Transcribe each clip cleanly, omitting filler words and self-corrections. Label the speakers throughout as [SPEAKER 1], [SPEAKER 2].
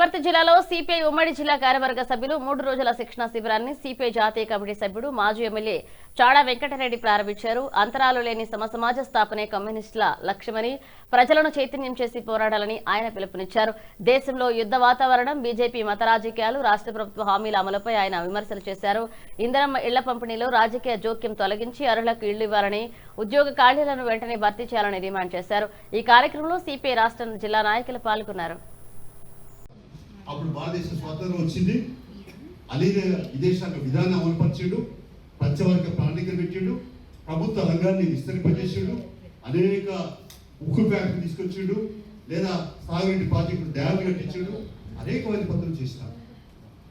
[SPEAKER 1] వనపర్తి జిల్లాలో సిపిఐ ఉమ్మడి జిల్లా కార్యవర్గ సభ్యులు 3 రోజుల శిక్షణ శిబిరాన్ని సిపిఐ జాతీయ కమిటీ సభ్యుడు మాజీ ఎమ్మెల్యే చాడా వెంకటరెడ్డి ప్రారంభించారు. అంతరాలు లేని సమసమాజ స్థాపనే కమ్యూనిస్టుల లక్ష్యమని, ప్రజలను చైతన్యం చేసి పోరాడాలని ఆయన పిలుపునిచ్చారు. దేశంలో యుద్ధ వాతావరణం, బీజేపీ మత రాజకీయాలు, రాష్ట్ర ప్రభుత్వ హామీల అమలుపై ఆయన విమర్శలు చేశారు. ఇందిరమ్మ ఇళ్ల పంపిణీలో రాజకీయ జోక్యం తొలగించి అర్హులకు ఇళ్లు ఇవ్వాలని, ఉద్యోగ ఖాళీలను వెంటనే భర్తీ చేయాలని డిమాండ్ చేశారు. ఈ కార్యక్రమంలో సిపిఐ రాష్ట్ర జిల్లా నాయకులు పాల్గొన్నారు.
[SPEAKER 2] అప్పుడు భారతదేశ స్వాతంత్రం వచ్చింది. అలీదే విదేశాంగ విధానం అమలుపరిచాడు, పంచవర్గ ప్రణాళిక పెట్టాడు, ప్రభుత్వ రంగాన్ని విస్తరింపజేసాడు, అనేక ఉక్కు ఫ్యాక్టరీ తీసుకొచ్చాడు, లేదా సాగునీటి ప్రాజెక్టులు డ్యామ్ కట్టించాడు, అనేకమైన పద్ధతులు చేసినారు.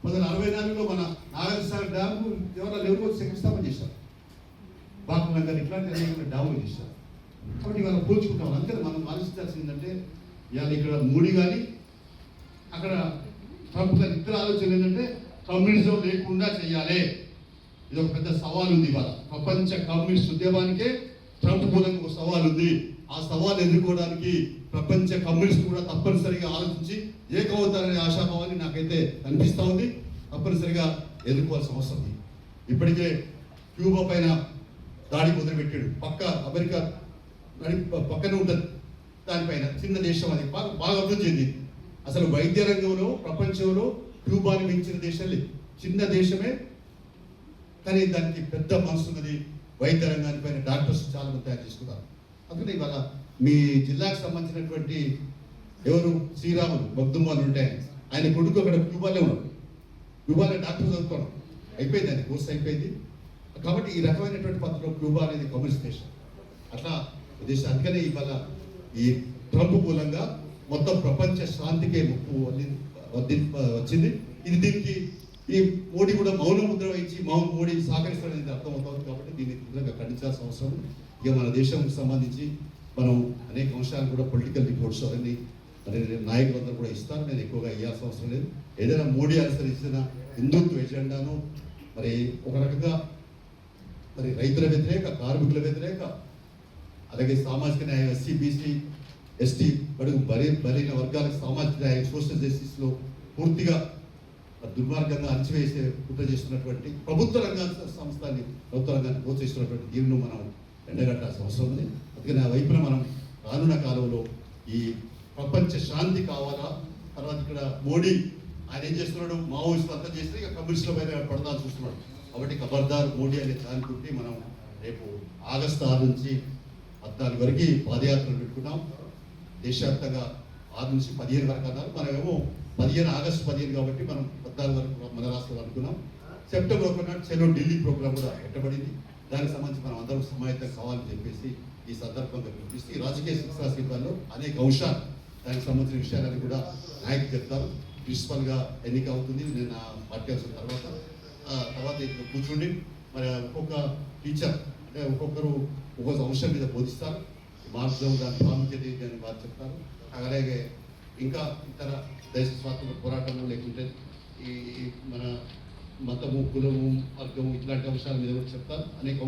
[SPEAKER 2] 1964లో మన నాగార్జున డ్యామ్ ఎవరైనా లేవుకో శంకుస్థాపన చేశారు. బాకులంగా ఇట్లాంటి అనేక డ్యాములు చేశారు. కాబట్టి ఇవాళ పోల్చుకుంటాం. అందుకని మనం ఆలోచించాల్సింది ఏంటంటే, ఇవాళ ఇక్కడ మోడీ కానీ అక్కడ ట్రంప్ గారి ఇద్దరు ఆలోచన ఏంటంటే కమ్యూనిజం లేకుండా చేయాలి. ఇది ఒక పెద్ద సవాల్ ఉంది. ఇవాళ ప్రపంచ కమ్యూనిస్ట్ ఉద్యమానికే ట్రంప్ మూలంగా ఒక సవాల్ ఉంది. ఆ సవాల్ ఎదుర్కోవడానికి ప్రపంచ కమ్యూనిస్ట్ కూడా తప్పనిసరిగా ఆలోచించి ఏకమవుతారనే ఆశాభావాన్ని నాకైతే కనిపిస్తూ ఉంది. తప్పనిసరిగా ఎదుర్కోవాల్సిన అవసరం ఉంది. ఇప్పటికే క్యూబా పైన దాడి మొదలుపెట్టాడు. పక్క అమెరికా పక్కనే ఉంటుంది. దానిపైన చిన్న దేశం, అది బాగా అభివృద్ధి చెందింది. అసలు వైద్య రంగంలో ప్రపంచంలో క్యూబాని మించిన దేశం లేదు. చిన్న దేశమే, కానీ దానికి పెద్ద మనసు ఉన్నది. వైద్య రంగానికి పైన డాక్టర్స్ చాలా మంది తయారు చేసుకున్నారు. అందుకని ఇవాళ మీ జిల్లాకు సంబంధించినటువంటి ఎవరు శ్రీరాములు మగ్దుమాలు ఉంటాయి, ఆయన కొడుకు అక్కడ క్యూబాలో ఉన్నాడు. క్యూబాలో డాక్టర్ చదువుకోవడం అయిపోయింది, ఆయన కోర్స్ అయిపోయింది. కాబట్టి ఈ రకమైనటువంటి పద్ధతిలో క్యూబా అనేది కమ్యూనిస్ట్ దేశం. అట్లా దేశం. అందుకనే ఇవాళ ఈ ట్రంప్ మూలంగా మొత్తం ప్రపంచ శాంతికే ముప్పు వచ్చింది. ఇది దీనికి ఈ మోడీ కూడా మౌన ముద్ర వహించి మోడీ సహకరిస్తాడనేది అర్థమవుతుంది. కాబట్టి దీన్ని తీవ్రంగా ఖండించాల్సిన అవసరం. ఇక మన దేశంకి సంబంధించి మనం అనేక అంశాలు కూడా పొలిటికల్ రిపోర్ట్స్ అవన్నీ నాయకులందరూ కూడా ఇస్తారు. నేను ఎక్కువగా ఇవ్వాల్సిన అవసరం లేదు. ఏదైనా మోడీ అనుసరించిన హిందుత్వ ఎజెండాను మరి ఒక రకంగా మరి రైతుల వ్యతిరేక, కార్మికుల వ్యతిరేక, అలాగే సామాజిక న్యాయం, ఎస్సీ బీసీ ఎస్టీ బడుగు బలైన వర్గాలకు సామాజిక న్యాయం, సోషల్ జస్టిస్లో పూర్తిగా దుర్మార్గంగా అణచివేసే కుట్ర చేస్తున్నటువంటి ప్రభుత్వ సంస్థని ప్రభుత్వ రంగాన్ని ప్రోత్సహిస్తున్నటువంటి దీనిని మనం ఎండగట్టాల్సిన అవసరం ఉంది. అందుకని ఆ వైపున మనం రానున్న కాలంలో ఈ ప్రపంచ శాంతి కావాలా. తర్వాత ఇక్కడ మోడీ ఆయన ఏం చేస్తున్నాడు, మావోయిస్టులు అంతా చేస్తే ఇక కమ్యూనిస్టుల పైన పడదాలు చూస్తున్నాడు. కాబట్టి ఖబర్దార్ మోడీ అనే దాని గురించి మనం రేపు ఆగస్టు 6 నుంచి 14 వరకు పాదయాత్రలు పెట్టుకున్నాం. దేశవ్యాప్తంగా 6 నుంచి 15 వరకు అన్నారు. మనమేమో ఆగస్టు 15 కాబట్టి మనం 14 వరకు మన రాష్ట్రంలో అనుకున్నాం. సెప్టెంబర్ 1 నాడు చెలో ఢిల్లీ ప్రోగ్రామ్ కూడా పెట్టబడింది. దానికి సంబంధించి మనం అందరం సమాయత్తం కావాలని చెప్పేసి ఈ సందర్భంగా పిలిపిస్తూ ఈ రాజకీయ శిక్షా శిబిరాల్లో అనేక అంశాలు, దానికి సంబంధించిన విషయాలని కూడా నాయకులు చెప్తారు. ప్రిన్సిపల్గా ఎన్నిక అవుతుంది. నేను నా పాఠ్యాంశం తర్వాత కూర్చుండి మరి ఒక్కొక్క టీచర్ అంటే ఒక్కొక్కరు ఒక్కొక్క అంశం మీద బోధిస్తారు. మార్గం దాని ప్రాముఖ్యత అని వారు చెప్తారు. అలాగే ఇంకా ఇతర దేశ స్వాతంత్ర పోరాటంలో లేకుంటే ఈ మన మతము, కులము, వర్గము ఇట్లాంటి అంశాల మీద కూడా చెప్తారు. అనేక